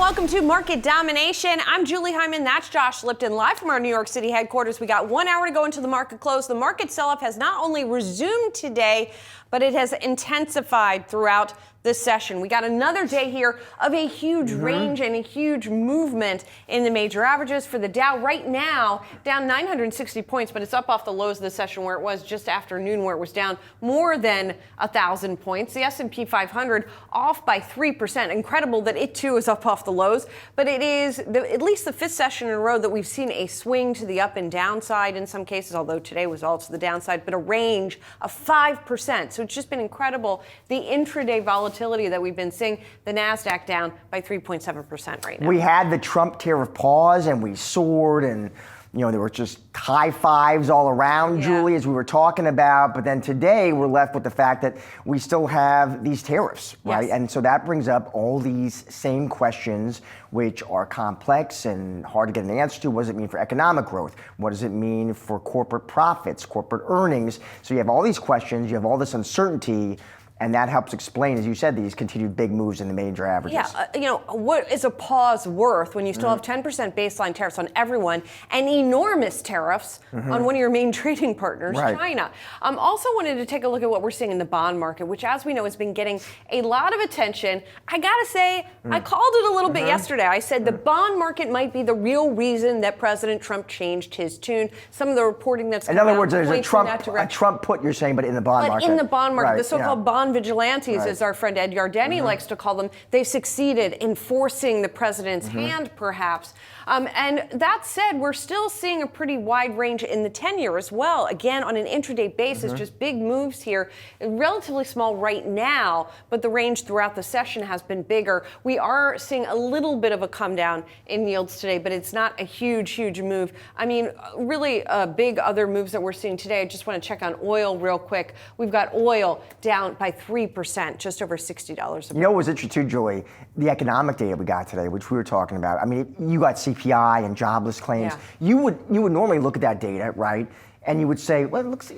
welcome to Market Domination. I'm Julie Hyman. That's Josh Lipton, live from our New York City headquarters. We got 1 hour to go into the market close. The market sell-off has not only resumed today, but it has intensified throughout this session. We got another day here of a huge range and a huge movement in the major averages. For the Dow right now, down 960 points, but it's up off the lows of the session where it was just after noon, where it was down more than 1,000 points. The S&P 500 off by 3%. Incredible that it too is up off the lows, but it is at least the fifth session in a row that we've seen a swing to the up and downside in some cases, although today was all to the downside, but a range of 5%. So it's just been incredible. The intraday volatility that we've been seeing, the NASDAQ down by 3.7% right now. We had the Trump tariff pause and we soared, and there were just high fives all around, Julie, as we were talking about. But then today we're left with the fact that we still have these tariffs, right? And so that brings up all these same questions, which are complex and hard to get an answer to. What does it mean for economic growth? What does it mean for corporate profits, corporate earnings? So you have all these questions, you have all this uncertainty. And that helps explain, as you said, these continued big moves in the major averages. Yeah, what is a pause worth when you still have 10% baseline tariffs on everyone and enormous tariffs on one of your main trading partners, China? Also wanted to take a look at what we're seeing in the bond market, which, as we know, has been getting a lot of attention. I gotta say, I called it a little bit yesterday. I said the bond market might be the real reason that President Trump changed his tune. Some of the reporting that's in other words, there's a Trump put, you're saying, but in the bond market. In the bond market, the so-called bond vigilantes, as our friend Ed Yardeni likes to call them, they've succeeded in forcing the president's hand, perhaps. And that said, we're still seeing a pretty wide range in the 10-year as well. Again, on an intraday basis, just big moves here. Relatively small right now, but the range throughout the session has been bigger. We are seeing a little bit of a come down in yields today, but it's not a huge move. I mean, really big other moves that we're seeing today. I just want to check on oil real quick. We've got oil down by 3%, just over $60 a barrel. You know what was interesting too, Julie? The economic data we got today, which we were talking about. I mean, you got CPI and jobless claims. You would normally look at that data, right? And you would say, well, it looks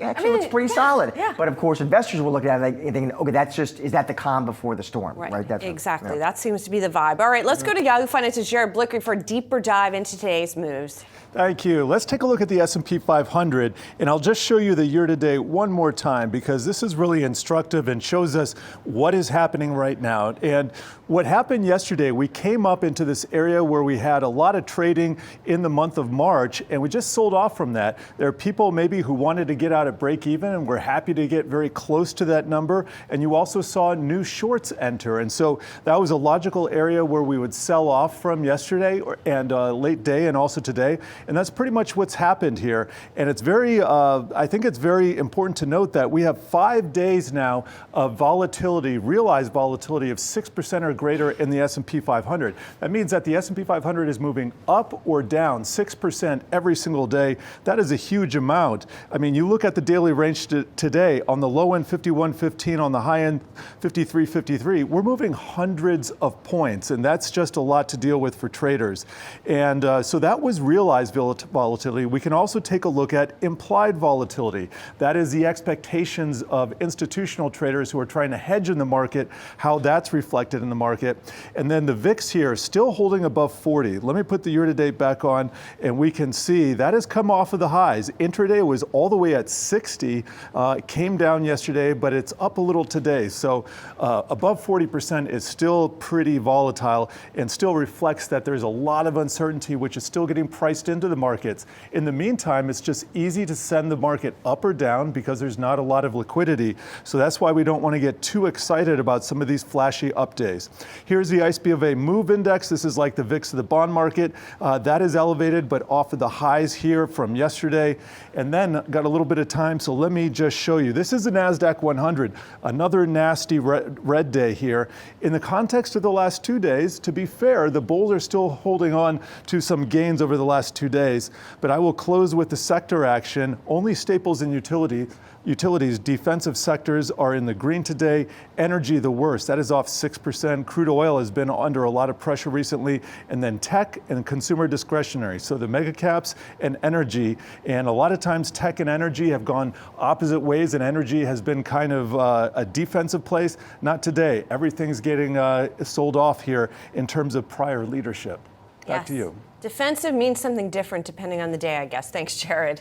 pretty solid. But of course, investors will look at it and think, okay, is that the calm before the storm, right? That's exactly. That seems to be the vibe. All right, let's go to Yahoo Finance's Jared Blicker for a deeper dive into today's moves. Thank you. Let's take a look at the S&P 500, and I'll just show you the year-to-date one more time because this is really instructive and shows us what is happening right now. And what happened yesterday, we came up into this area where we had a lot of trading in the month of March, and we just sold off from that. There are people maybe who wanted to get out at break even, and we're happy to get very close to that number. And you also saw new shorts enter. And so that was a logical area where we would sell off from yesterday and late day and also today. And that's pretty much what's happened here. And it's I think it's very important to note that we have 5 days now of volatility, realized volatility of 6% or greater in the S&P 500. That means that the S&P 500 is moving up or down 6% every single day. That is a huge amount. I mean, you look at the daily range today, on the low end 51.15, on the high end 53.53. We're moving hundreds of points, and that's just a lot to deal with for traders. And so that was realized volatility. We can also take a look at implied volatility. That is the expectations of institutional traders who are trying to hedge in the market, how that's reflected in the market. And then the VIX here is still holding above 40. Let me put the year-to-date back on, and we can see that has come off of the highs. Intraday was all the way at 60. It came down yesterday, but it's up a little today. So above 40% is still pretty volatile and still reflects that there's a lot of uncertainty, which is still getting priced into the markets. In the meantime, it's just easy to send the market up or down because there's not a lot of liquidity. So that's why we don't want to get too excited about some of these flashy up days. Here's the ICE-BofA Move Index. This is like the VIX of the bond market. That is elevated, but off of the highs here from yesterday. And then got a little bit of time, so let me just show you. This is the NASDAQ 100, another nasty red day here. In the context of the last 2 days, to be fair, the bulls are still holding on to some gains over the last 2 days. But I will close with the sector action. Only staples and utilities, defensive sectors are in the green today. Energy, the worst. That is off 6%. Crude oil has been under a lot of pressure recently. And then tech and consumer discretionary. So the mega caps and energy. And a lot of times sometimes tech and energy have gone opposite ways, and energy has been kind of a defensive place. Not today. Everything's getting sold off here in terms of prior leadership. Back to you. Defensive means something different depending on the day, I guess. Thanks, Jared.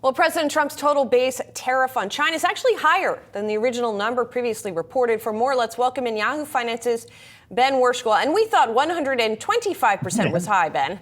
Well, President Trump's total base tariff on China is actually higher than the original number previously reported. For more, let's welcome in Yahoo Finance's Ben Werschel. And we thought 125% was high, Ben.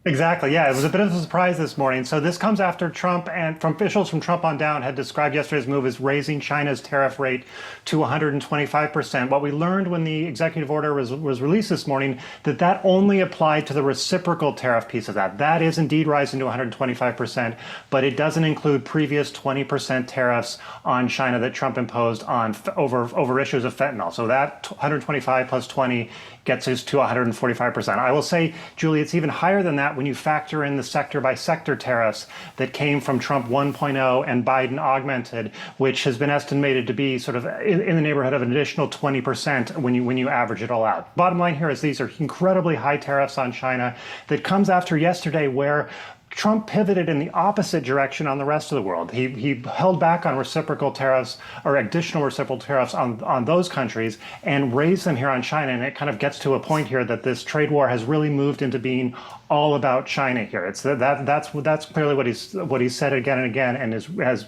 Exactly. Yeah, it was a bit of a surprise this morning. So this comes after Trump and from officials from Trump on down had described yesterday's move as raising China's tariff rate to 125%. What we learned when the executive order was released this morning, that only applied to the reciprocal tariff piece of that. That is indeed rising to 125%, but it doesn't include previous 20% tariffs on China that Trump imposed on over issues of fentanyl. So that 125 plus 20 gets us to 145%. I will say, Julie, it's even higher than that when you factor in the sector by sector tariffs that came from Trump 1.0 and Biden augmented, which has been estimated to be sort of in the neighborhood of an additional 20% when you average it all out. Bottom line here is these are incredibly high tariffs on China that comes after yesterday where Trump pivoted in the opposite direction on the rest of the world. He held back on reciprocal tariffs or additional reciprocal tariffs on those countries and raised them here on China. And it kind of gets to a point here that this trade war has really moved into being all about China here. It's that's clearly what he's said again and again and has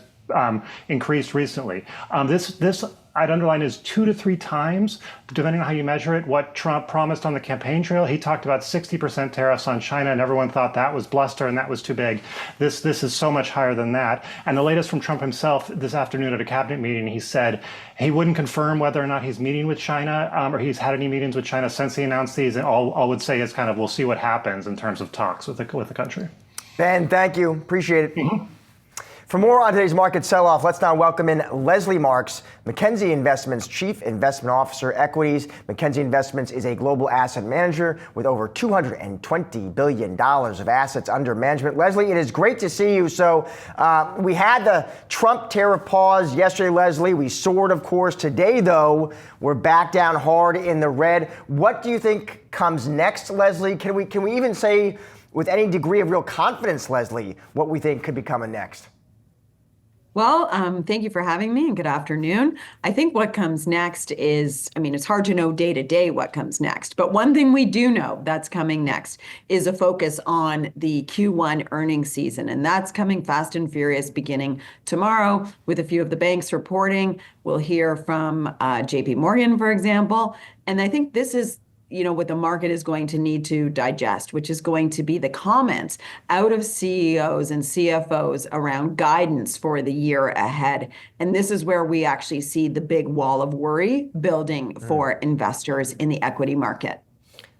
increased recently. This I'd underline is 2 to 3 times, depending on how you measure it, what Trump promised on the campaign trail. He talked about 60% tariffs on China, and everyone thought that was bluster and that was too big. This is so much higher than that. And the latest from Trump himself this afternoon at a cabinet meeting, he said he wouldn't confirm whether or not he's meeting with China or he's had any meetings with China since he announced these. And all would say is kind of we'll see what happens in terms of talks with the country. Ben, thank you. Appreciate it. Mm-hmm. For more on today's market sell-off, let's now welcome in Leslie Marks, McKinsey Investments Chief Investment Officer, Equities. McKinsey Investments is a global asset manager with over $220 billion of assets under management. Leslie, it is great to see you. So we had the Trump tariff pause yesterday, Leslie. We soared, of course. Today, though, we're back down hard in the red. What do you think comes next, Leslie? Can we even say with any degree of real confidence, Leslie, what we think could be coming next? Well, thank you for having me and good afternoon. I think what comes next is, it's hard to know day to day what comes next, but one thing we do know that's coming next is a focus on the Q1 earnings season. And that's coming fast and furious beginning tomorrow with a few of the banks reporting. We'll hear from JP Morgan, for example. And I think this is what the market is going to need to digest, which is going to be the comments out of CEOs and CFOs around guidance for the year ahead. And this is where we actually see the big wall of worry building for investors in the equity market.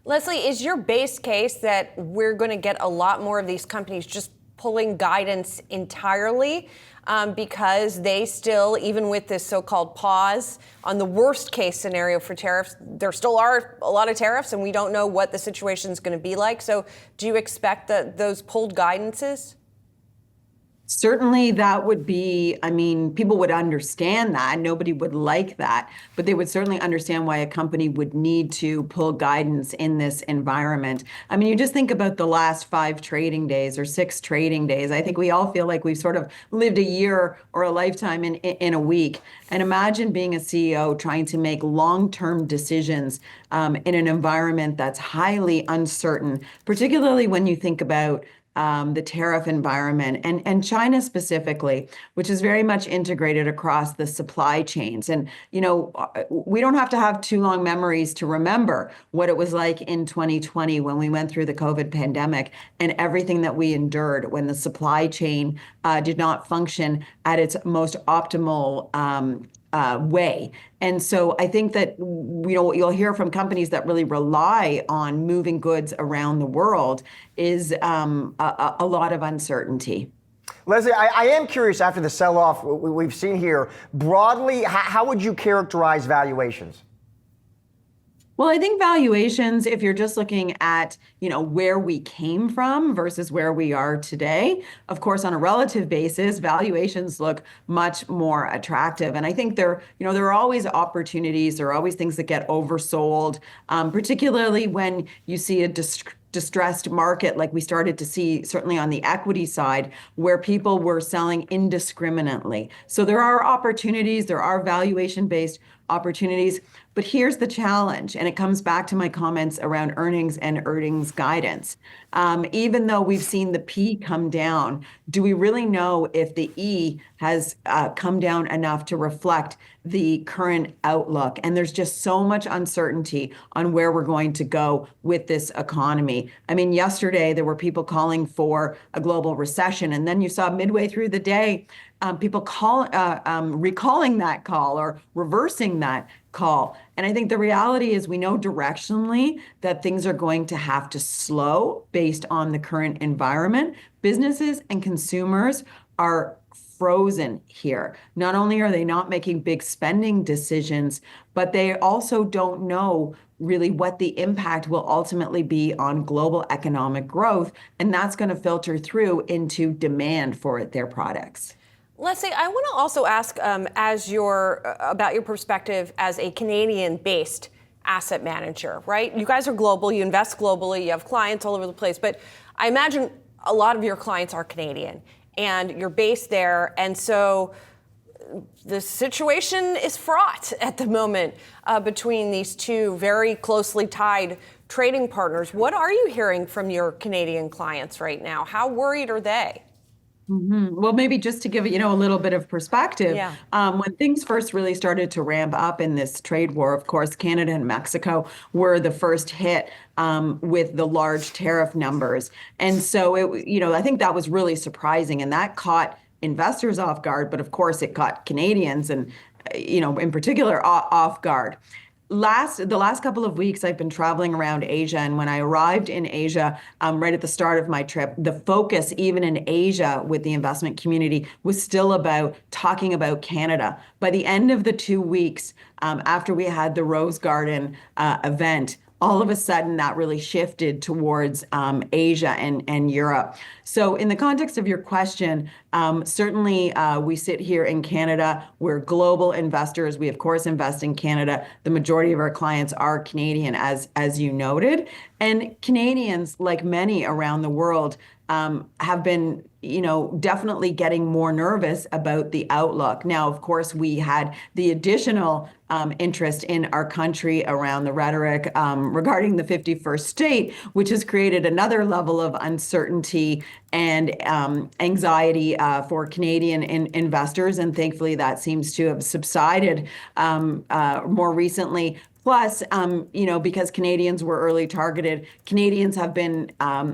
Leslie, is your base case that we're going to get a lot more of these companies just pulling guidance entirely? Because they still, even with this so-called pause on the worst case scenario for tariffs, there still are a lot of tariffs and we don't know what the situation is going to be like. So do you expect that those pulled guidances? Certainly that would be, people would understand that. Nobody would like that, but they would certainly understand why a company would need to pull guidance in this environment. You just think about the last 5 trading days or 6 trading days. I think we all feel like we've sort of lived a year or a lifetime in a week. And imagine being a CEO trying to make long-term decisions in an environment that's highly uncertain, particularly when you think about the tariff environment and China specifically, which is very much integrated across the supply chains. And, we don't have to have too long memories to remember what it was like in 2020 when we went through the COVID pandemic and everything that we endured when the supply chain did not function at its most optimal way. And so I think that what you'll hear from companies that really rely on moving goods around the world is a lot of uncertainty. Leslie, I am curious after the sell-off we've seen here, broadly, how would you characterize valuations? Well, I think valuations, if you're just looking at, where we came from versus where we are today, of course, on a relative basis, valuations look much more attractive. And I think there are always opportunities, there are always things that get oversold, particularly when you see a distressed market like we started to see certainly on the equity side, where people were selling indiscriminately. So there are opportunities, there are valuation-based opportunities, but here's the challenge, and it comes back to my comments around earnings and earnings guidance. Even though we've seen the P come down, do we really know if the E has come down enough to reflect the current outlook? And there's just so much uncertainty on where we're going to go with this economy. I mean, yesterday there were people calling for a global recession, and then you saw midway through the day people recalling that call or reversing that call. And I think the reality is we know directionally that things are going to have to slow based on the current environment. Businesses and consumers are frozen here. Not only are they not making big spending decisions, but they also don't know really what the impact will ultimately be on global economic growth. And that's going to filter through into demand for their products. Leslie, I want to also ask about your perspective as a Canadian-based asset manager, right? You guys are global, you invest globally, you have clients all over the place, but I imagine a lot of your clients are Canadian and you're based there, and so the situation is fraught at the moment between these two very closely tied trading partners. What are you hearing from your Canadian clients right now? How worried are they? Well, maybe just to give a little bit of perspective, Yeah. When things first really started to ramp up in this trade war, of course, Canada and Mexico were the first hit with the large tariff numbers. And so, I think that was really surprising, and that caught investors off guard, but of course it caught Canadians and, in particular off guard. The last couple of weeks, I've been traveling around Asia, and when I arrived in Asia, right at the start of my trip, the focus, even in Asia with the investment community, was still about talking about Canada. By the end of the 2 weeks, after we had the Rose Garden event, all of a sudden that really shifted towards Asia and Europe. So in the context of your question, certainly we sit here in Canada. We're global investors. We, of course, invest in Canada. The majority of our clients are Canadian, as you noted. And Canadians, like many around the world, have been, definitely getting more nervous about the outlook. Now, of course, we had the additional interest in our country around the rhetoric regarding the 51st state, which has created another level of uncertainty and anxiety for Canadian investors. And thankfully, that seems to have subsided more recently. Plus, because Canadians were early targeted, Canadians have been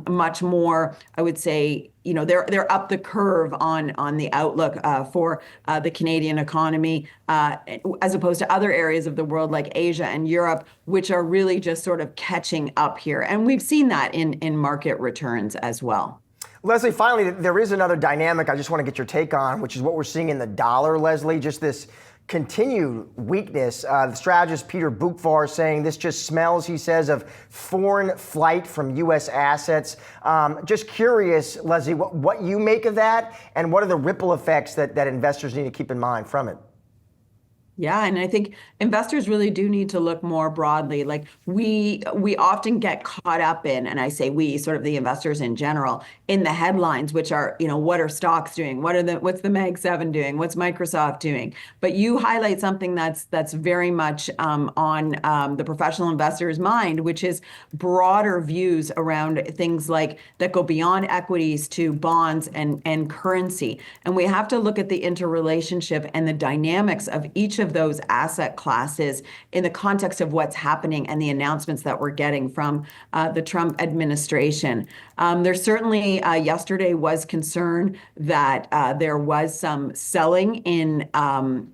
much more, I would say, they're up the curve on the outlook for the Canadian economy, as opposed to other areas of the world like Asia and Europe, which are really just sort of catching up here. And we've seen that in market returns as well. Leslie, finally, there is another dynamic I just want to get your take on, which is what we're seeing in the dollar, Leslie, just this continued weakness. The strategist Peter Bukvar saying this just smells, he says, of foreign flight from U.S. assets. Just curious, Leslie, what you make of that, and what are the ripple effects that investors need to keep in mind from it? Yeah, and I think investors really do need to look more broadly. Like we often get caught up in, and I say we, sort of the investors in general, in the headlines, which are, what are stocks doing? What's the Mag 7 doing? What's Microsoft doing? But you highlight something that's very much on the professional investor's mind, which is broader views around things like that go beyond equities to bonds and currency. And we have to look at the interrelationship and the dynamics of each of those asset classes in the context of what's happening and the announcements that we're getting from the Trump administration. There certainly yesterday was concern that there was some selling in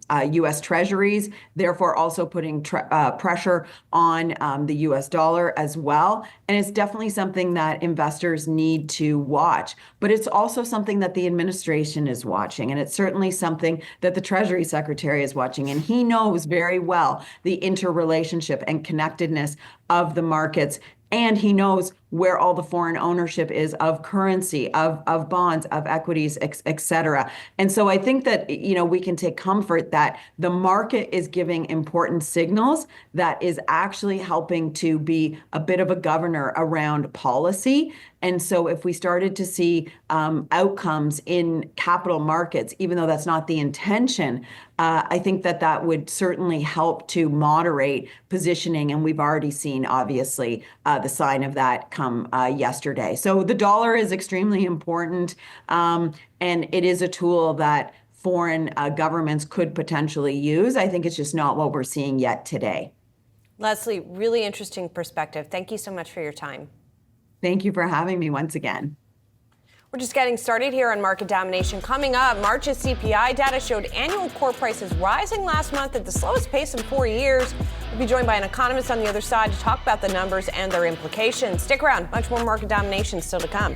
U.S. Treasuries, therefore also putting pressure on the U.S. dollar as well. And it's definitely something that investors need to watch. But it's also something that the administration is watching. And it's certainly something that the Treasury Secretary is watching. And he knows very well the interrelationship and connectedness of the markets. And he knows where all the foreign ownership is of currency, of bonds, of equities, et cetera. And so I think that, we can take comfort that the market is giving important signals that is actually helping to be a bit of a governor around policy. And so if we started to see outcomes in capital markets, even though that's not the intention, I think that would certainly help to moderate positioning. And we've already seen, obviously, the sign of that come yesterday. So the dollar is extremely important. And it is a tool that foreign governments could potentially use. I think it's just not what we're seeing yet today. Leslie, really interesting perspective. Thank you so much for your time. Thank you for having me once again. We're just getting started here on Market Domination. Coming up, March's CPI data showed annual core prices rising last month at the slowest pace in 4 years. We'll be joined by an economist on the other side to talk about the numbers and their implications. Stick around, much more Market Domination still to come.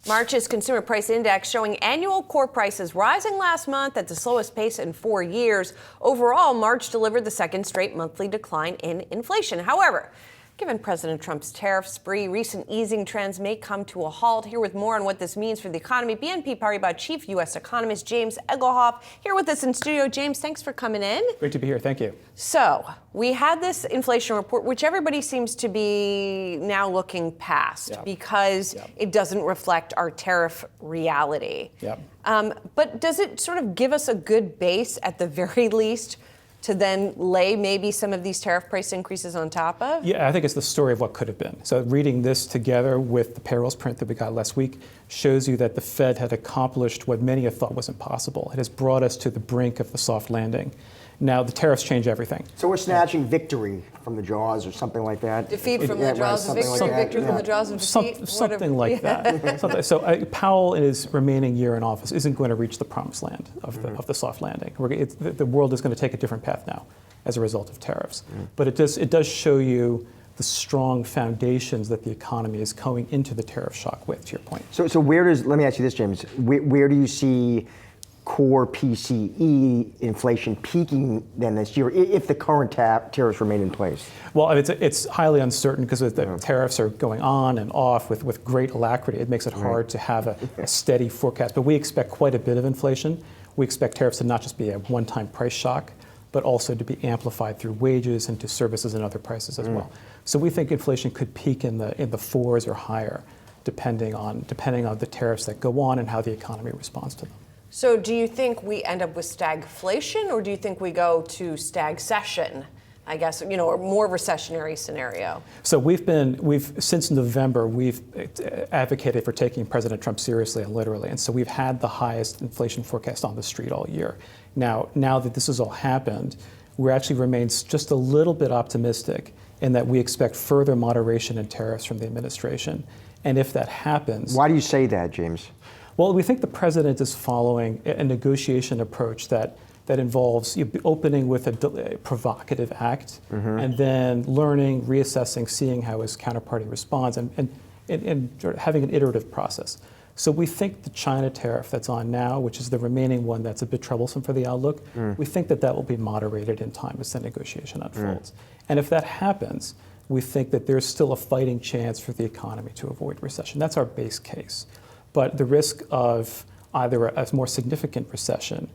March's Consumer Price Index showing annual core prices rising last month at the slowest pace in 4 years. Overall, March delivered the second straight monthly decline in inflation. However, given President Trump's tariff spree, recent easing trends may come to a halt. Here with more on what this means for the economy, BNP Paribas Chief U.S. Economist James Egelhoff here with us in studio. James, thanks for coming in. Great to be here. Thank you. So we had this inflation report, which everybody seems to be now looking past because it doesn't reflect our tariff reality. But does it sort of give us a good base at the very least to then lay maybe some of these tariff price increases on top of? Yeah, I think it's the story of what could have been. So reading this together with the payrolls print that we got last week shows you that the Fed had accomplished what many have thought was impossible. It has brought us to the brink of the soft landing. Now, the tariffs change everything. So we're snatching victory from the jaws or something like that? Defeat from the jaws of victory, victory from the jaws of defeat? Something like that. So Powell, in his remaining year in office, isn't going to reach the promised land of the soft landing. The world is going to take a different path now as a result of tariffs. But it does show you the strong foundations that the economy is going into the tariff shock with, to your point. So where does, let me ask you this, James, where do you see core PCE inflation peaking then this year if the current tariffs remain in place? Well, it's highly uncertain because the tariffs are going on and off with great alacrity. It makes it hard to have a steady forecast. But we expect quite a bit of inflation. We expect tariffs to not just be a one-time price shock, but also to be amplified through wages and to services and other prices as well. So we think inflation could peak in the fours or higher, depending on the tariffs that go on and how the economy responds to them. So do you think we end up with stagflation, or do you think we go to stagcession? I guess, or more recessionary scenario. So we've since November, we've advocated for taking President Trump seriously and literally. And so we've had the highest inflation forecast on the street all year. Now that this has all happened, we actually remains just a little bit optimistic in that we expect further moderation in tariffs from the administration. And if that happens... Why do you say that, James? Well, we think the president is following a negotiation approach that involves opening with a provocative act and then learning, reassessing, seeing how his counterparty responds and having an iterative process. So we think the China tariff that's on now, which is the remaining one that's a bit troublesome for the outlook, we think that will be moderated in time as the negotiation unfolds. And if that happens, we think that there's still a fighting chance for the economy to avoid recession. That's our base case. But the risk of either a more significant recession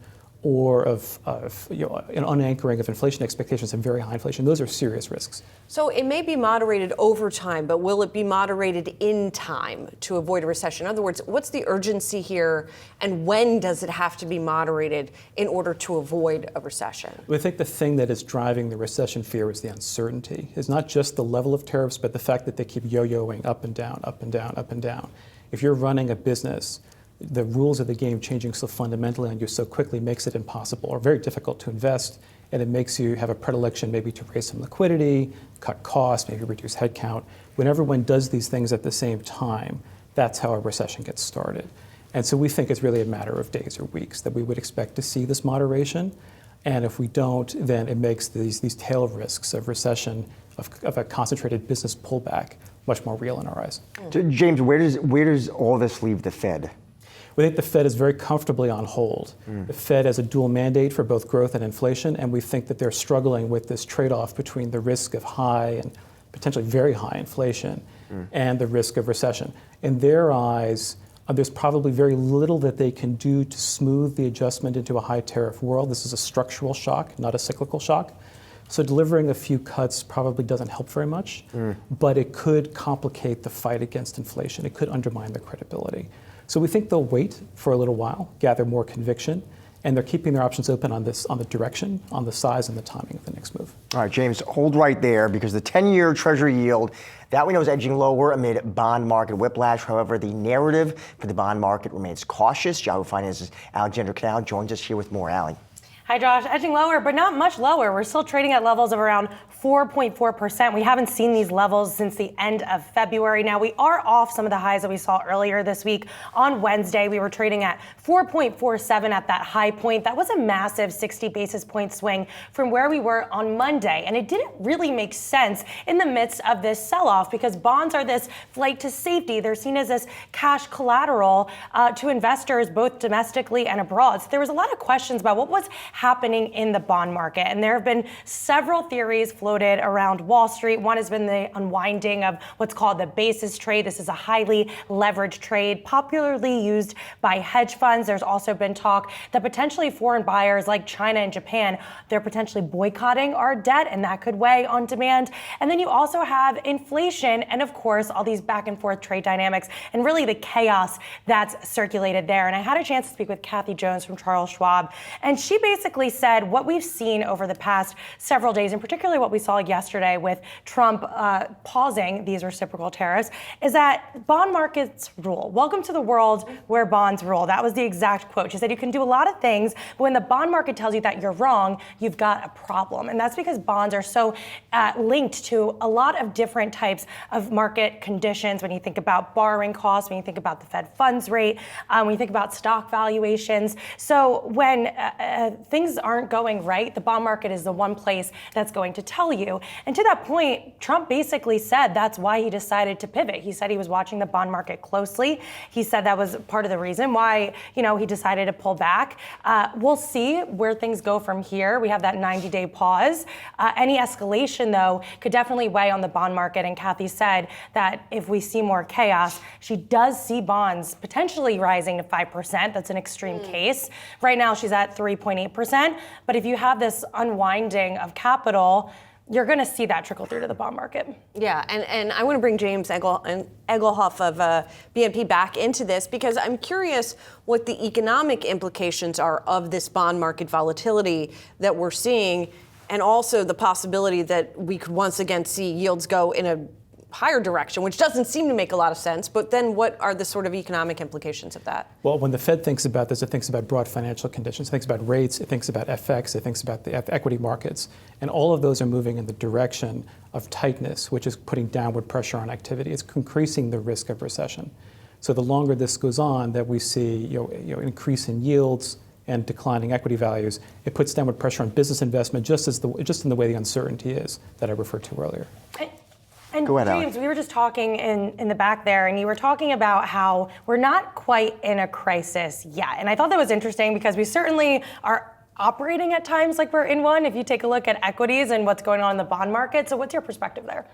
or of an unanchoring of inflation expectations and very high inflation, those are serious risks. So it may be moderated over time, but will it be moderated in time to avoid a recession? In other words, what's the urgency here, and when does it have to be moderated in order to avoid a recession? I think the thing that is driving the recession fear is the uncertainty. It's not just the level of tariffs, but the fact that they keep yo-yoing up and down, up and down, up and down. If you're running a business, the rules of the game changing so fundamentally on you so quickly makes it impossible or very difficult to invest, and it makes you have a predilection maybe to raise some liquidity, cut costs, maybe reduce headcount. When everyone does these things at the same time, that's how a recession gets started. And so we think it's really a matter of days or weeks that we would expect to see this moderation. And if we don't, then it makes these tail risks of recession, of a concentrated business pullback, much more real in our eyes. So, James, where does all this leave the Fed? We think the Fed is very comfortably on hold. The Fed has a dual mandate for both growth and inflation, and we think that they're struggling with this trade-off between the risk of high and potentially very high inflation and the risk of recession. In their eyes, there's probably very little that they can do to smooth the adjustment into a high tariff world. This is a structural shock, not a cyclical shock. So delivering a few cuts probably doesn't help very much, but it could complicate the fight against inflation. It could undermine their credibility. So we think they'll wait for a little while, gather more conviction, and they're keeping their options open on the direction, on the size, and the timing of the next move. All right, James, hold right there because the 10-year Treasury yield, that we know is edging lower amid bond market whiplash. However, the narrative for the bond market remains cautious. Yahoo Finance's Alexandra Canal joins us here with more. Allie. Hi, Josh. Edging lower, but not much lower. We're still trading at levels of around 4.4%. We haven't seen these levels since the end of February. Now, we are off some of the highs that we saw earlier this week. On Wednesday, we were trading at 4.47 at that high point. That was a massive 60 basis point swing from where we were on Monday. And it didn't really make sense in the midst of this sell-off because bonds are this flight to safety. They're seen as this cash collateral to investors, both domestically and abroad. So there was a lot of questions about what was happening in the bond market. And there have been several theories floated around Wall Street. One has been the unwinding of what's called the basis trade. This is a highly leveraged trade, popularly used by hedge funds. There's also been talk that potentially foreign buyers like China and Japan, they're potentially boycotting our debt, and that could weigh on demand. And then you also have inflation and, of course, all these back and forth trade dynamics and really the chaos that's circulated there. And I had a chance to speak with Kathy Jones from Charles Schwab, and she basically said what we've seen over the past several days, and particularly what we saw yesterday with Trump pausing these reciprocal tariffs, is that bond markets rule. Welcome to the world where bonds rule. That was the exact quote. She said you can do a lot of things, but when the bond market tells you that you're wrong, you've got a problem. And that's because bonds are so linked to a lot of different types of market conditions. When you think about borrowing costs, when you think about the Fed funds rate, when you think about stock valuations. So when things aren't going right, the bond market is the one place that's going to tell you. And to that point, Trump basically said that's why he decided to pivot. He said he was watching the bond market closely. He said that was part of the reason why, he decided to pull back. We'll see where things go from here. We have that 90-day pause. Any escalation, though, could definitely weigh on the bond market. And Kathy said that if we see more chaos, she does see bonds potentially rising to 5%. That's an extreme case. Right now, she's at 3.8%. But if you have this unwinding of capital, you're going to see that trickle through to the bond market. Yeah, and I want to bring James Egelhoff of BNP back into this because I'm curious what the economic implications are of this bond market volatility that we're seeing, and also the possibility that we could once again see yields go in a higher direction, which doesn't seem to make a lot of sense. But then what are the sort of economic implications of that? Well, when the Fed thinks about this, it thinks about broad financial conditions, it thinks about rates, it thinks about FX, it thinks about the equity markets. And all of those are moving in the direction of tightness, which is putting downward pressure on activity. It's increasing the risk of recession. So the longer this goes on, that we see an increase in yields and declining equity values, it puts downward pressure on business investment just in the way the uncertainty is that I referred to earlier. And Go ahead, James, we were just talking in the back there, and you were talking about how we're not quite in a crisis yet. And I thought that was interesting because we certainly are operating at times like we're in one, if you take a look at equities and what's going on in the bond market. So what's your perspective there?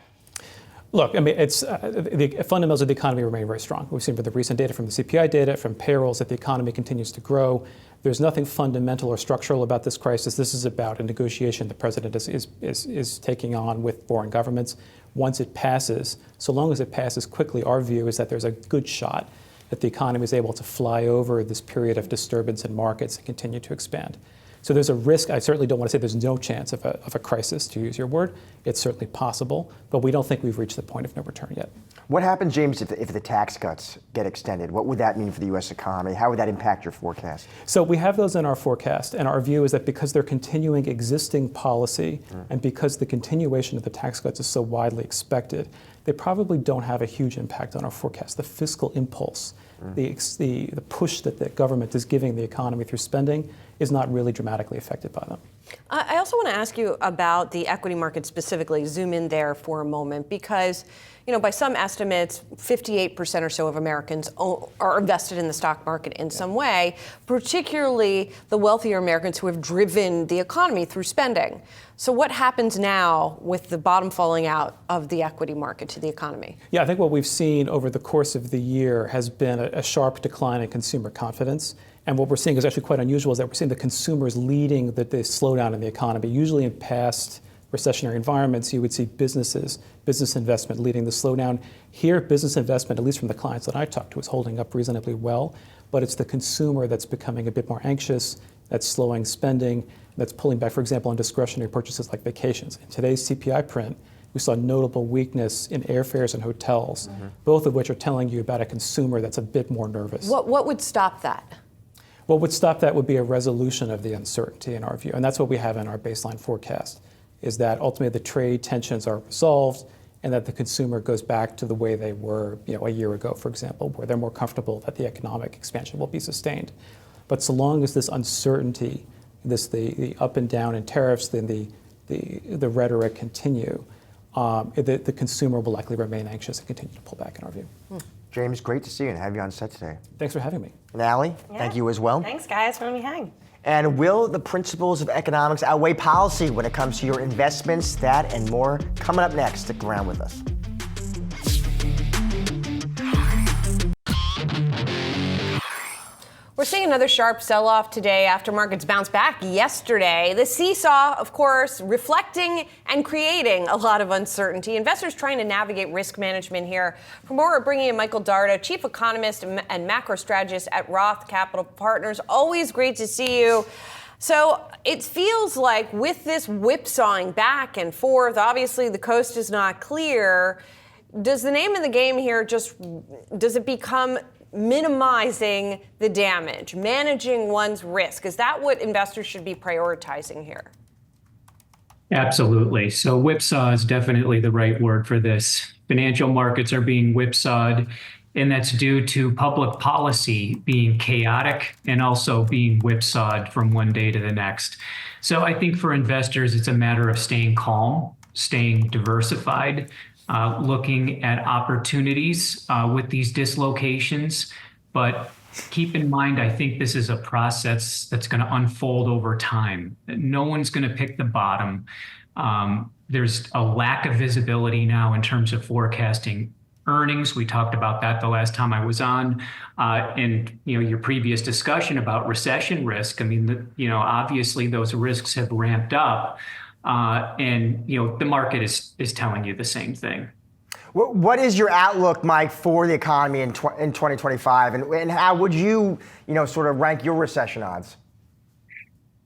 Look, I mean, it's the fundamentals of the economy remain very strong. We've seen from the recent data, from the CPI data, from payrolls, that the economy continues to grow. There's nothing fundamental or structural about this crisis. This is about a negotiation the president is taking on with foreign governments. Once it passes, so long as it passes quickly, our view is that there's a good shot that the economy is able to fly over this period of disturbance in markets and continue to expand. So there's a risk. I certainly don't want to say there's no chance of a crisis, to use your word. It's certainly possible, but we don't think we've reached the point of no return yet. What happens, James, if the tax cuts get extended? What would that mean for the U.S. economy? How would that impact your forecast? So we have those in our forecast, and our view is that because they're continuing existing policy and because the continuation of the tax cuts is so widely expected, they probably don't have a huge impact on our forecast. The fiscal impulse, the push that the government is giving the economy through spending is not really dramatically affected by them. I also want to ask you about the equity market specifically, zoom in there for a moment, because by some estimates, 58% or so of Americans are invested in the stock market in some way, particularly the wealthier Americans who have driven the economy through spending. So what happens now with the bottom falling out of the equity market to the economy? Yeah, I think what we've seen over the course of the year has been a sharp decline in consumer confidence. And what we're seeing is actually quite unusual, is that we're seeing the consumers leading the slowdown in the economy. Usually in past recessionary environments, you would see business investment leading the slowdown. Here, business investment, at least from the clients that I talked to, is holding up reasonably well. But it's the consumer that's becoming a bit more anxious, that's slowing spending, that's pulling back, for example, on discretionary purchases like vacations. In today's CPI print, we saw notable weakness in airfares and hotels, both of which are telling you about a consumer that's a bit more nervous. What would stop that? What would stop that would be a resolution of the uncertainty in our view. And that's what we have in our baseline forecast, is that ultimately the trade tensions are resolved and that the consumer goes back to the way they were a year ago, for example, where they're more comfortable that the economic expansion will be sustained. But so long as this uncertainty, the up and down in tariffs, then the rhetoric continue, the consumer will likely remain anxious and continue to pull back in our view. James, great to see you and have you on set today. Thanks for having me. And Allie, thank you as well. Thanks, guys, for letting me hang. And will the principles of economics outweigh policy when it comes to your investments? That and more coming up next. Stick around with us. We're seeing another sharp sell-off today after markets bounced back yesterday. The seesaw, of course, reflecting and creating a lot of uncertainty. Investors trying to navigate risk management here. For more, we're bringing in Michael Darda, chief economist and macro strategist at Roth Capital Partners. Always great to see you. So it feels like with this whipsawing back and forth, obviously the coast is not clear. Does the name of the game here does it become minimizing the damage, managing one's risk? Is that what investors should be prioritizing here? Absolutely. So whipsaw is definitely the right word for this. Financial markets are being whipsawed, and that's due to public policy being chaotic and also being whipsawed from one day to the next. So I think for investors, it's a matter of staying calm, staying diversified, looking at opportunities with these dislocations. But keep in mind, I think this is a process that's going to unfold over time. No one's going to pick the bottom. There's a lack of visibility now in terms of forecasting earnings. We talked about that the last time I was on, and your previous discussion about recession risk. I mean, obviously those risks have ramped up. And the market is telling you the same thing. What is your outlook, Mike, for the economy in 2025, and how would you, sort of rank your recession odds?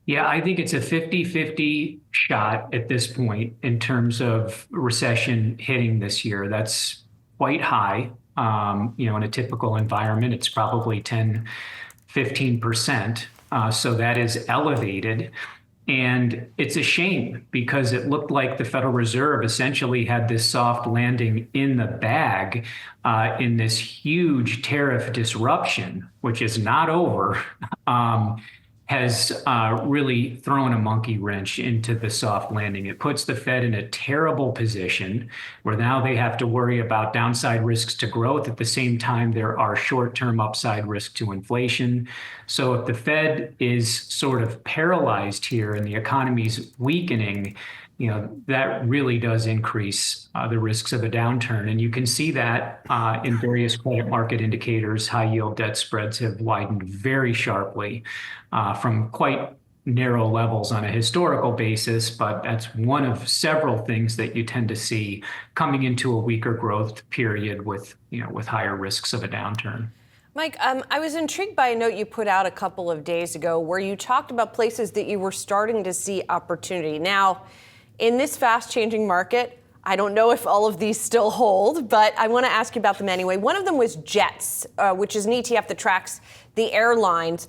Yeah, I think it's a 50-50 shot at this point in terms of recession hitting this year. That's quite high. In a typical environment, it's probably 10-15%. So that is elevated. And it's a shame because it looked like the Federal Reserve essentially had this soft landing in the bag in this huge tariff disruption, which is not over, has really thrown a monkey wrench into the soft landing. It puts the Fed in a terrible position where now they have to worry about downside risks to growth. At the same time, there are short-term upside risks to inflation. So if the Fed is sort of paralyzed here and the economy's weakening, that really does increase the risks of a downturn. And you can see that in various credit market indicators. High yield debt spreads have widened very sharply from quite narrow levels on a historical basis, but that's one of several things that you tend to see coming into a weaker growth period with higher risks of a downturn. Mike, I was intrigued by a note you put out a couple of days ago where you talked about places that you were starting to see opportunity. Now, in this fast-changing market, I don't know if all of these still hold, but I want to ask you about them anyway. One of them was JETS, which is an ETF that tracks the airlines.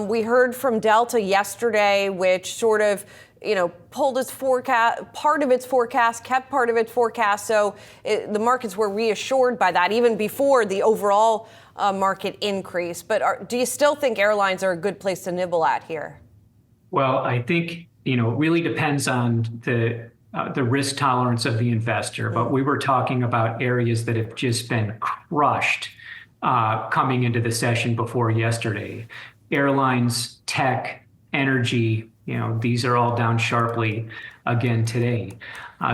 We heard from Delta yesterday, which sort of pulled its forecast, part of its forecast, kept part of its forecast. So the markets were reassured by that, even before the overall market increase. But do you still think airlines are a good place to nibble at here? Well, I think it really depends on the risk tolerance of the investor. But we were talking about areas that have just been crushed coming into the session before yesterday. Airlines, tech, energy, these are all down sharply again today.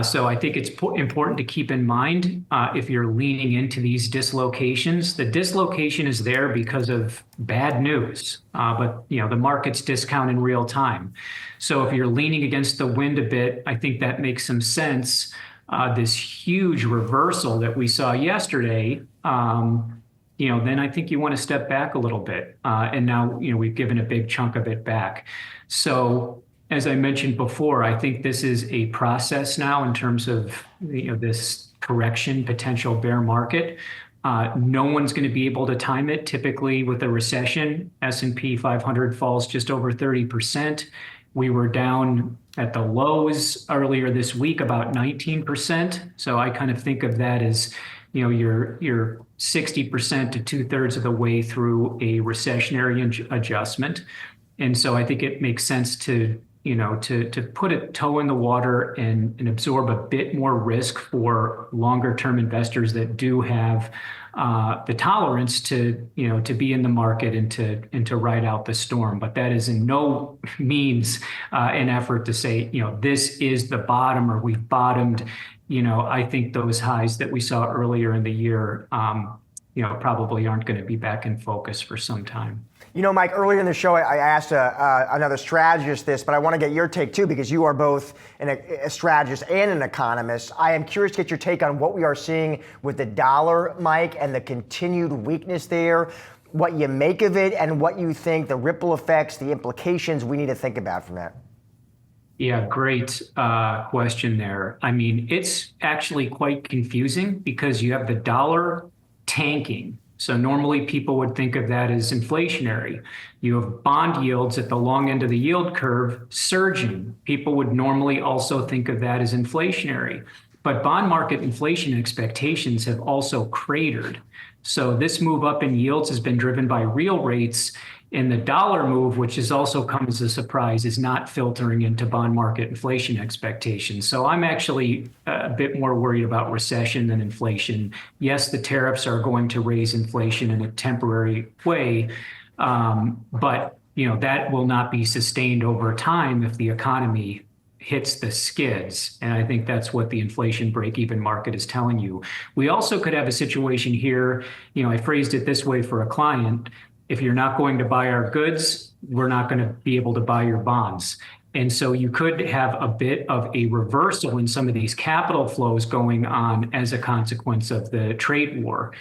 So I think it's important to keep in mind if you're leaning into these dislocations, the dislocation is there because of bad news, but the market's discount in real time. So if you're leaning against the wind a bit, I think that makes some sense. This huge reversal that we saw yesterday, then I think you want to step back a little bit. And now, we've given a big chunk of it back. So as I mentioned before, I think this is a process now in terms of this correction, potential bear market. No one's going to be able to time it. Typically with a recession, S&P 500 falls just over 30%. We were down at the lows earlier this week, about 19%. So I kind of think of that as, you're 60% to 2/3 of the way through a recessionary adjustment. And so I think it makes sense to put a toe in the water and absorb a bit more risk for longer term investors that do have the tolerance to be in the market and to ride out the storm. But that is in no means an effort to say, this is the bottom or we've bottomed. I think those highs that we saw earlier in the year, probably aren't going to be back in focus for some time. Mike, earlier in the show, I asked another strategist this, but I want to get your take too, because you are both a strategist and an economist. I am curious to get your take on what we are seeing with the dollar, Mike, and the continued weakness there, what you make of it, and what you think the ripple effects, the implications we need to think about from that. Yeah, great question there. I mean, it's actually quite confusing because you have the dollar tanking. So normally people would think of that as inflationary. You have bond yields at the long end of the yield curve surging. People would normally also think of that as inflationary. But bond market inflation expectations have also cratered. So this move up in yields has been driven by real rates, and the dollar move, which has also come as a surprise, is not filtering into bond market inflation expectations. So I'm actually a bit more worried about recession than inflation. Yes, the tariffs are going to raise inflation in a temporary way, but that will not be sustained over time if the economy hits the skids. And I think that's what the inflation break-even market is telling you. We also could have a situation here, I phrased it this way for a client: if you're not going to buy our goods, we're not going to be able to buy your bonds. And so you could have a bit of a reversal in some of these capital flows going on as a consequence of the trade war.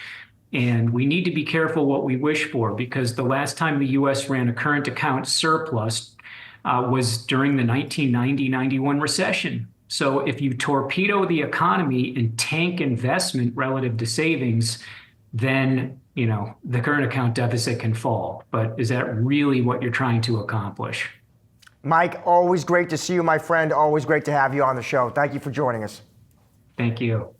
And we need to be careful what we wish for, because the last time the US ran a current account surplus was during the 1990-91 recession. So if you torpedo the economy and tank investment relative to savings, then the current account deficit can fall. But is that really what you're trying to accomplish? Mike, always great to see you, my friend. Always great to have you on the show. Thank you for joining us. Thank you.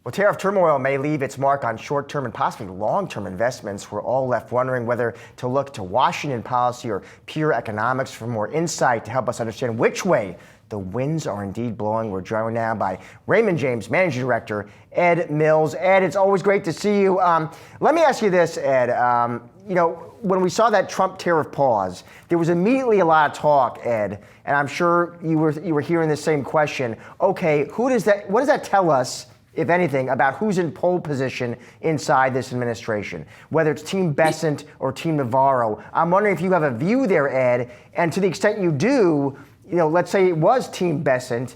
Well, tariff turmoil may leave its mark on short-term and possibly long-term investments. We're all left wondering whether to look to Washington policy or pure economics for more insight to help us understand which way the winds are indeed blowing. We're joined now by Raymond James Managing Director Ed Mills. Ed, it's always great to see you. Let me ask you this, Ed. When we saw that Trump tariff pause, there was immediately a lot of talk, Ed, and I'm sure you were hearing the same question. Okay, what does that tell us, if anything, about who's in pole position inside this administration, whether it's Team Besant or Team Navarro? I'm wondering if you have a view there, Ed, and to the extent you do, let's say it was Team Besant,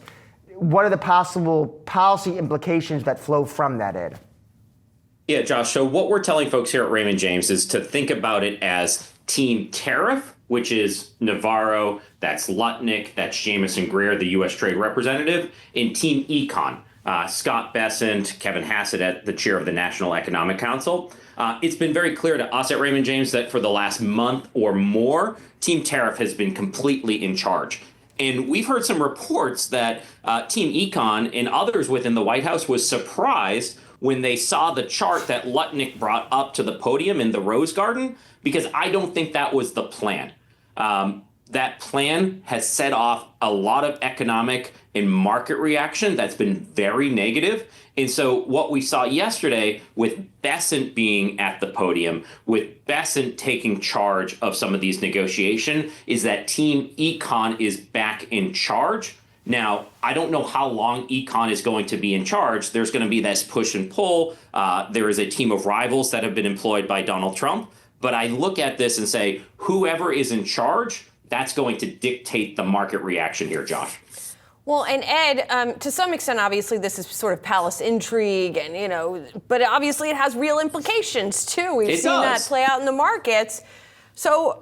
what are the possible policy implications that flow from that, Ed? Yeah, Josh, so what we're telling folks here at Raymond James is to think about it as Team Tariff, which is Navarro, that's Lutnick, that's Jamison Greer, the U.S. Trade Representative, and Team Econ, Scott Bessent, Kevin Hassett, the chair of the National Economic Council. It's been very clear to us at Raymond James that for the last month or more, Team Tariff has been completely in charge. And we've heard some reports that Team Econ and others within the White House was surprised when they saw the chart that Lutnick brought up to the podium in the Rose Garden, because I don't think that was the plan. that plan has set off a lot of economic and market reaction that's been very negative. And so what we saw yesterday with Bessent being at the podium, with Bessent taking charge of some of these negotiations, is that Team Econ is back in charge. Now, I don't know how long Econ is going to be in charge. There's going to be this push and pull. There is a team of rivals that have been employed by Donald Trump. But I look at this and say, whoever is in charge, that's going to dictate the market reaction here, Josh. Well, and Ed, to some extent, obviously, this is sort of palace intrigue, and but obviously, it has real implications too. We've seen that play out in the markets. So,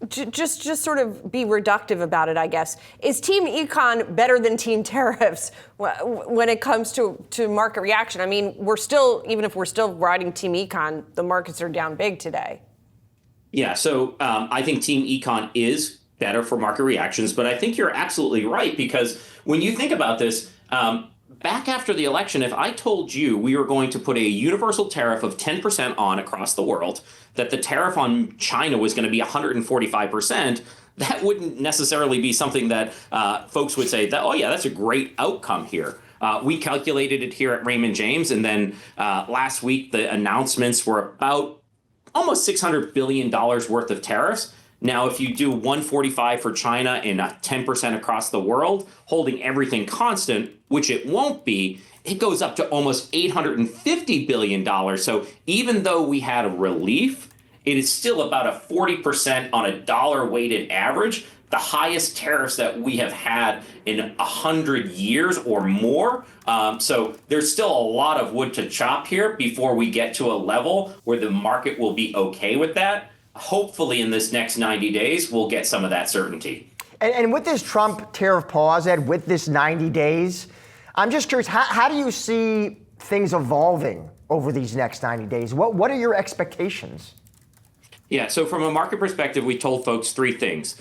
just sort of be reductive about it, I guess. Is Team Econ better than Team Tariffs when it comes to market reaction? I mean, even if we're still riding Team Econ, the markets are down big today. Yeah, so I think Team Econ is better for market reactions, but I think you're absolutely right, because when you think about this, back after the election, if I told you we were going to put a universal tariff of 10% on across the world, that the tariff on China was going to be 145%, that wouldn't necessarily be something that folks would say that, oh yeah, that's a great outcome here. We calculated it here at Raymond James, and then last week the announcements were about almost $600 billion worth of tariffs. Now, if you do 145 for China and 10% across the world, holding everything constant, which it won't be, it goes up to almost $850 billion. So even though we had a relief, it is still about a 40% on a dollar-weighted average, the highest tariffs that we have had in 100 years or more. So there's still a lot of wood to chop here before we get to a level where the market will be okay with that. Hopefully in this next 90 days, we'll get some of that certainty. And with this Trump tariff pause, Ed, with this 90 days, I'm just curious, how do you see things evolving over these next 90 days? What are your expectations? Yeah, so from a market perspective, we told folks three things.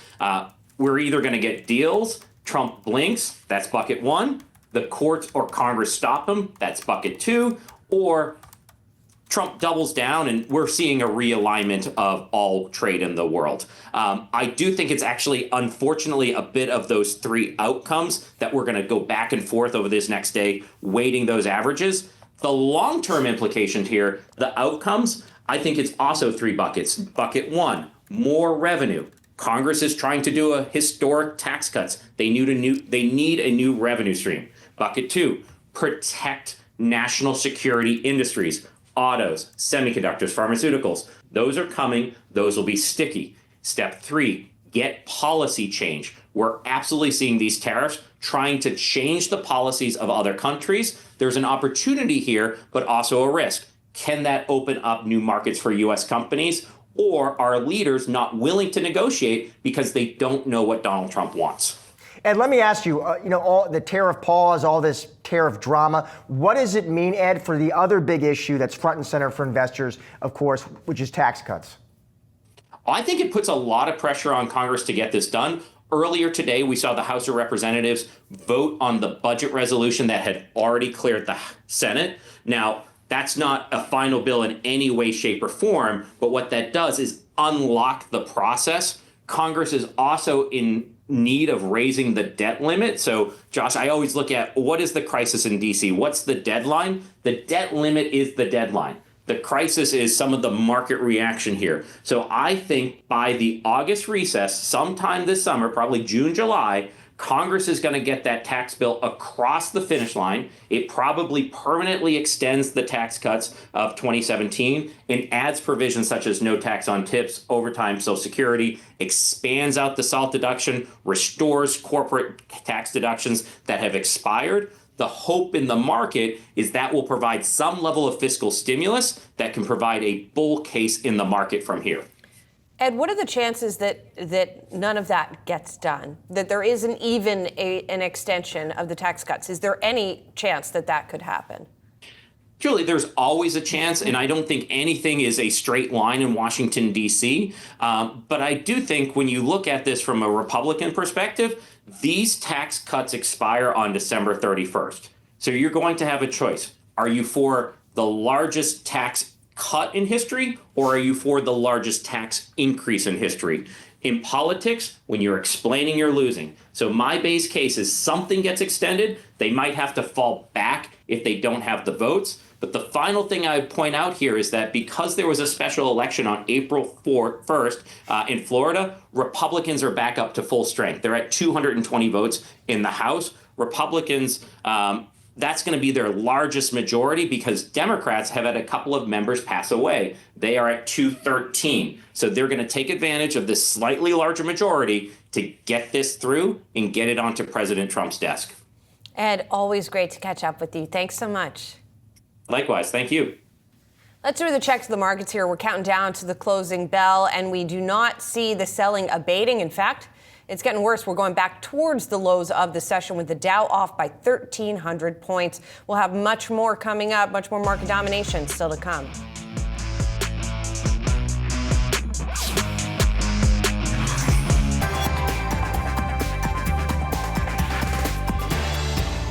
We're either going to get deals, Trump blinks, that's bucket one, the courts or Congress stop him, that's bucket two, or Trump doubles down and we're seeing a realignment of all trade in the world. I do think it's actually, unfortunately, a bit of those three outcomes that we're going to go back and forth over this next day, weighting those averages. The long-term implication here, the outcomes, I think it's also three buckets. Bucket one, more revenue. Congress is trying to do a historic tax cuts. They need a new revenue stream. Bucket two, protect national security industries. Autos, semiconductors, pharmaceuticals, those are coming. Those will be sticky. Step three, get policy change. We're absolutely seeing these tariffs trying to change the policies of other countries. There's an opportunity here, but also a risk. Can that open up new markets for U.S. companies? Or are leaders not willing to negotiate because they don't know what Donald Trump wants? Ed, let me ask you, all the tariff pause, all this tariff drama, what does it mean, Ed, for the other big issue that's front and center for investors, of course, which is tax cuts? I think it puts a lot of pressure on Congress to get this done. Earlier today, we saw the House of Representatives vote on the budget resolution that had already cleared the Senate. Now, that's not a final bill in any way, shape, or form, but what that does is unlock the process. Congress is also in need of raising the debt limit. So, Josh, I always look at what is the crisis in D.C.? What's the deadline? The debt limit is the deadline. The crisis is some of the market reaction here. So I think by the August recess, sometime this summer, probably June, July, Congress is going to get that tax bill across the finish line. It probably permanently extends the tax cuts of 2017 and adds provisions such as no tax on tips, overtime, Social Security, expands out the SALT deduction, restores corporate tax deductions that have expired. The hope in the market is that will provide some level of fiscal stimulus that can provide a bull case in the market from here. Ed, what are the chances that none of that gets done? That there isn't even an extension of the tax cuts? Is there any chance that that could happen? Julie, there's always a chance, and I don't think anything is a straight line in Washington, D.C. But I do think when you look at this from a Republican perspective, these tax cuts expire on December 31st. So you're going to have a choice. Are you for the largest tax cut in history, or are you for the largest tax increase in history? In politics, when you're explaining, you're losing. So my base case is something gets extended. They might have to fall back if they don't have the votes. But the final thing I would point out here is that because there was a special election on April 1st in Florida, Republicans are back up to full strength. They're at 220 votes in the House. Republicans, that's going to be their largest majority because Democrats have had a couple of members pass away. They are at 213. So they're going to take advantage of this slightly larger majority to get this through and get it onto President Trump's desk. Ed, always great to catch up with you. Thanks so much. Likewise. Thank you. Let's do the checks of the markets here. We're counting down to the closing bell, and we do not see the selling abating. In fact, it's getting worse. We're going back towards the lows of the session with the Dow off by 1,300 points. We'll have much more coming up, much more market domination still to come.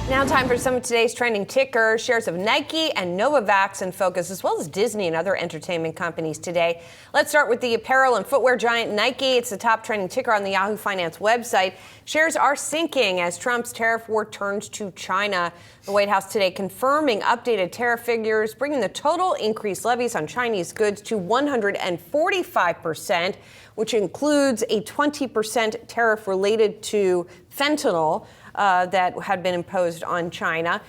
Now time for some of today's trending tickers. Shares of Nike and Novavax in focus, as well as Disney and other entertainment companies today. Let's start with the apparel and footwear giant Nike. It's the top trending ticker on the Yahoo Finance website. Shares are sinking as Trump's tariff war turns to China. The White House today confirming updated tariff figures, bringing the total increased levies on Chinese goods to 145%, which includes a 20% tariff related to fentanyl. That had been imposed on China.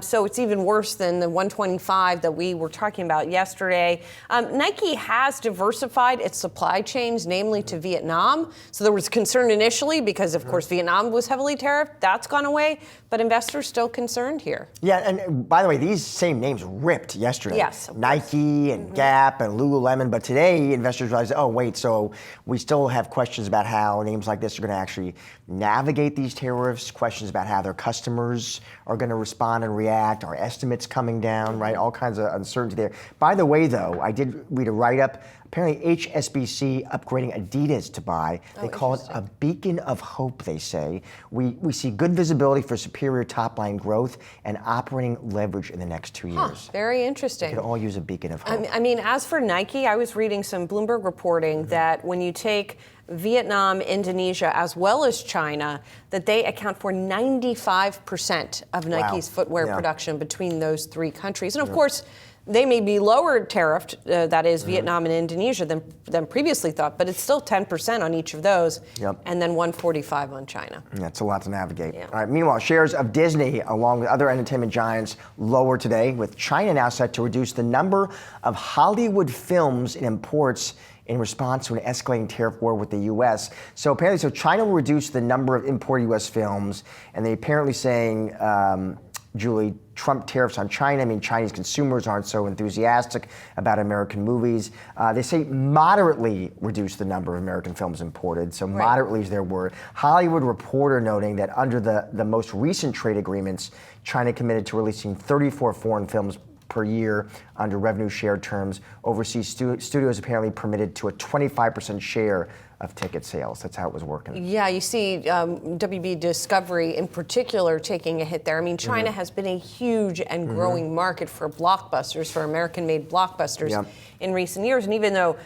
So it's even worse than the 125 that we were talking about yesterday. Nike has diversified its supply chains, namely to Vietnam. So there was concern initially because, of course, Vietnam was heavily tariffed. That's gone away. But investors still concerned here. Yeah, and by the way, these same names ripped yesterday. Yes. Nike and Gap and Lululemon. But today, investors realized, oh, wait, so we still have questions about how names like this are going to actually navigate these tariffs, questions about how their customers are going to respond and react, our estimates coming down, right? All kinds of uncertainty there. By the way, though, I did read a write-up. Apparently, HSBC upgrading Adidas to buy. They call it a beacon of hope, they say. We see good visibility for superior top-line growth and operating leverage in the next 2 years. Very interesting. We could all use a beacon of hope. I mean, as for Nike, I was reading some Bloomberg reporting that when you take Vietnam, Indonesia, as well as China, that they account for 95% of Nike's footwear production between those three countries. And of course, they may be lower tariffed, that is Vietnam and Indonesia, than previously thought, but it's still 10% on each of those, and then 145 on China. That's a lot to navigate. All right. Meanwhile, shares of Disney, along with other entertainment giants, lower today, with China now set to reduce the number of Hollywood films it imports in response to an escalating tariff war with the U.S. So apparently, China will reduce the number of imported U.S. films, and they apparently saying, Julie, Trump tariffs on China. I mean, Chinese consumers aren't so enthusiastic about American movies. They say moderately reduce the number of American films imported. So moderately is their word. Hollywood Reporter noting that under the most recent trade agreements, China committed to releasing 34 foreign films per year under revenue share terms. Overseas studios apparently permitted to a 25% share of ticket sales. That's how it was working. Yeah, you see WB Discovery in particular taking a hit there. I mean, China has been a huge and growing market for blockbusters, for American-made blockbusters in recent years. And even though,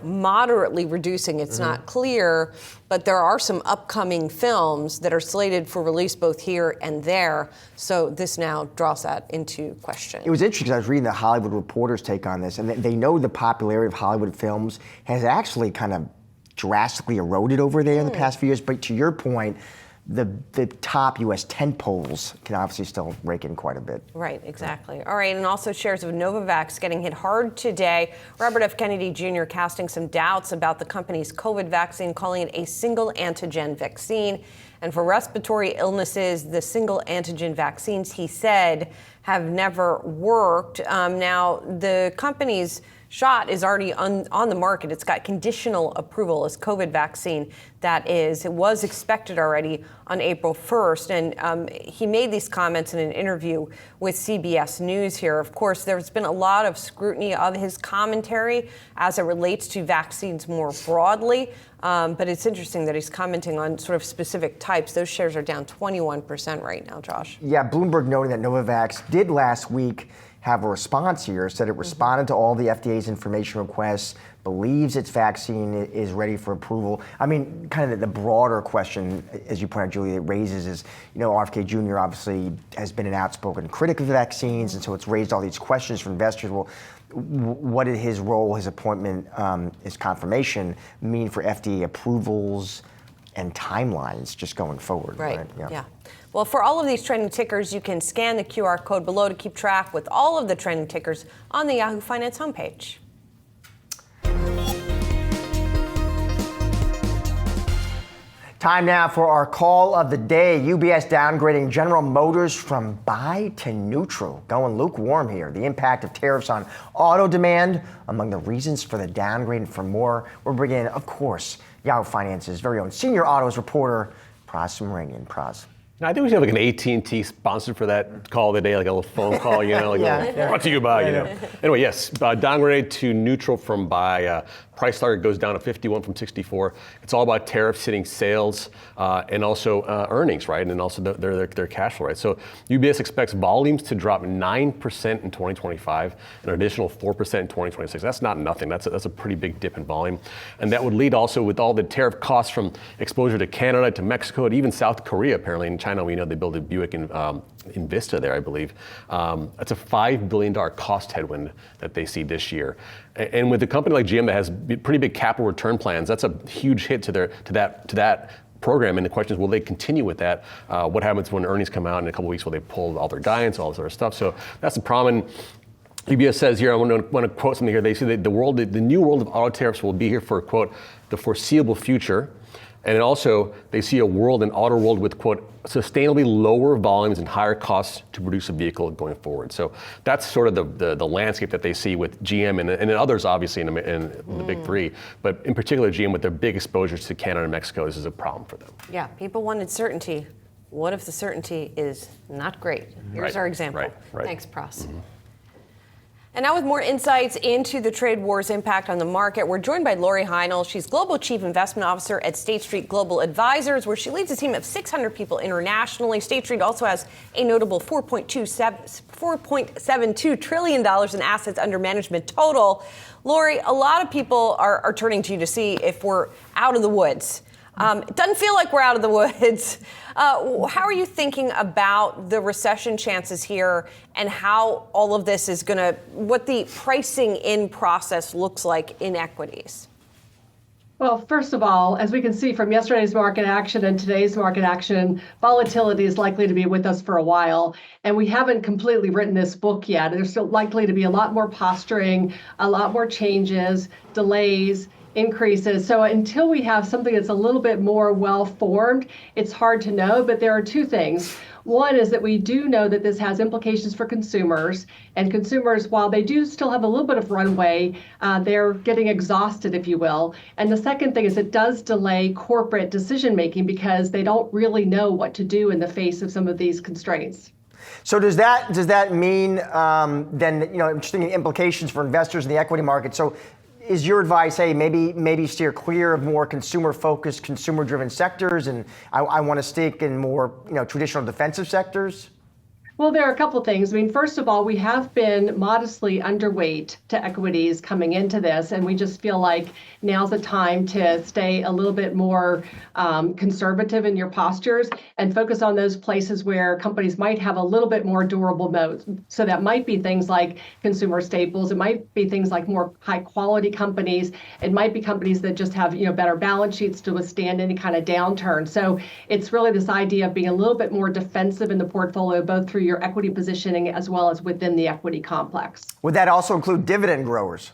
moderately reducing, it's not clear, but there are some upcoming films that are slated for release both here and there. So this now draws that into question. It was interesting because I was reading the Hollywood Reporter's take on this, and they know the popularity of Hollywood films has actually kind of drastically eroded over there in the past few years. But to your point, the top U.S. tentpoles can obviously still rake in quite a bit. Right, exactly. All right, and also shares of Novavax getting hit hard today. Robert F. Kennedy Jr. casting some doubts about the company's COVID vaccine, calling it a single antigen vaccine. And for respiratory illnesses, the single antigen vaccines, he said, have never worked. Now, the company's shot is already on the market. It's got conditional approval as COVID vaccine. That is, it was expected already on April 1st. And he made these comments in an interview with CBS News here. Of course, there's been a lot of scrutiny of his commentary as it relates to vaccines more broadly. But it's interesting that he's commenting on sort of specific types. Those shares are down 21% right now, Josh. Yeah, Bloomberg noting that Novavax did last week have a response here. Said it responded to all the FDA's information requests, believes its vaccine is ready for approval. I mean, kind of the broader question, as you point out, Julie, it raises is, RFK Jr. obviously has been an outspoken critic of the vaccines, and so it's raised all these questions from investors. Well, what did his role, his appointment, his confirmation mean for FDA approvals and timelines just going forward? Right. Yeah. Well, for all of these trending tickers, you can scan the QR code below to keep track with all of the trending tickers on the Yahoo Finance homepage. Time now for our call of the day. UBS downgrading General Motors from buy to neutral, going lukewarm here. The impact of tariffs on auto demand among the reasons for the downgrade. And for more, we're bringing in, of course, Yahoo Finance's very own senior autos reporter, Pras Subramanian. Pras. I think we should have like an AT&T sponsor for that call of the day, like a little phone call, brought to you by, Anyway, yes, downgrade to neutral from buy. Price target goes down to 51 from 64. It's all about tariffs hitting sales and also earnings, right? And also their cash flow, right? So UBS expects volumes to drop 9% in 2025, an additional 4% in 2026. That's not nothing. That's a pretty big dip in volume. And that would lead also with all the tariff costs from exposure to Canada, to Mexico, and even South Korea, apparently. In China, we know they built a Buick in Vista there, I believe. That's a $5 billion cost headwind that they see this year. And with a company like GM that has pretty big capital return plans, that's a huge hit to that program. And the question is, will they continue with that? What happens when earnings come out in a couple of weeks? Will they pull all their guidance, all this sort of stuff? So that's the problem. And UBS says here, I want to quote something here. They say that the new world of auto tariffs will be here for, quote, the foreseeable future. And also, they see a world, an auto world with, quote, sustainably lower volumes and higher costs to produce a vehicle going forward. So that's sort of the landscape that they see with GM and others, obviously, in the big three. But in particular, GM, with their big exposures to Canada and Mexico, this is a problem for them. Yeah, people wanted certainty. What if the certainty is not great? Here's our example. Right. Thanks, Pras. And now with more insights into the trade war's impact on the market, we're joined by Lori Heinel. She's Global Chief Investment Officer at State Street Global Advisors, where she leads a team of 600 people internationally. State Street also has a notable $4.72 trillion in assets under management total. Lori, a lot of people are turning to you to see if we're out of the woods. It doesn't feel like we're out of the woods. How are you thinking about the recession chances here and how all of this is what the pricing in process looks like in equities? Well, first of all, as we can see from yesterday's market action and today's market action, volatility is likely to be with us for a while. And we haven't completely written this book yet. There's still likely to be a lot more posturing, a lot more changes, delays, increases. So until we have something that's a little bit more well-formed, it's hard to know. But there are two things. One is that we do know that this has implications for consumers. And consumers, while they do still have a little bit of runway, they're getting exhausted, if you will. And the second thing is it does delay corporate decision-making because they don't really know what to do in the face of some of these constraints. So does that mean then, interesting implications for investors in the equity market? So is your advice, hey, maybe steer clear of more consumer-focused, consumer-driven sectors, and I want to stick in more, traditional defensive sectors? Well, there are a couple things. I mean, first of all, we have been modestly underweight to equities coming into this, and we just feel like now's the time to stay a little bit more conservative in your postures and focus on those places where companies might have a little bit more durable moats. So that might be things like consumer staples. It might be things like more high-quality companies. It might be companies that just have, better balance sheets to withstand any kind of downturn. So it's really this idea of being a little bit more defensive in the portfolio, both through your equity positioning as well as within the equity complex. Would that also include dividend growers?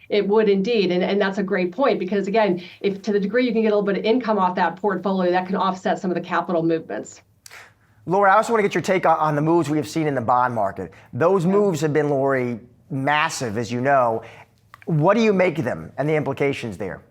It would indeed, and that's a great point because again, if to the degree you can get a little bit of income off that portfolio, that can offset some of the capital movements. Laura, I also want to get your take on the moves we have seen in the bond market. Those moves have been, Lori, massive, as you know. What do you make of them and the implications there?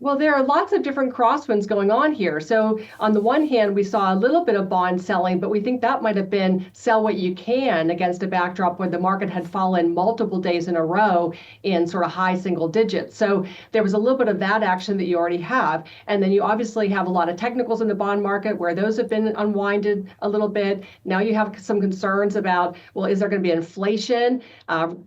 Well, there are lots of different crosswinds going on here. So on the one hand, we saw a little bit of bond selling, but we think that might have been sell what you can against a backdrop where the market had fallen multiple days in a row in sort of high single digits. So there was a little bit of that action that you already have. And then you obviously have a lot of technicals in the bond market where those have been unwinded a little bit. Now you have some concerns about, well, is there going to be inflation,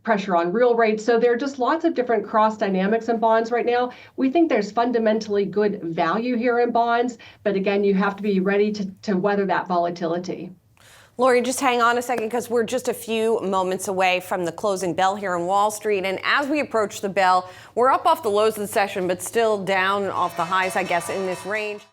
pressure on real rates? So there are just lots of different cross dynamics in bonds right now. We think there's fundamentally good value here in bonds, but again, you have to be ready to weather that volatility. Lori, just hang on a second because we're just a few moments away from the closing bell here on Wall Street. And as we approach the bell, we're up off the lows of the session, but still down off the highs, I guess, in this range.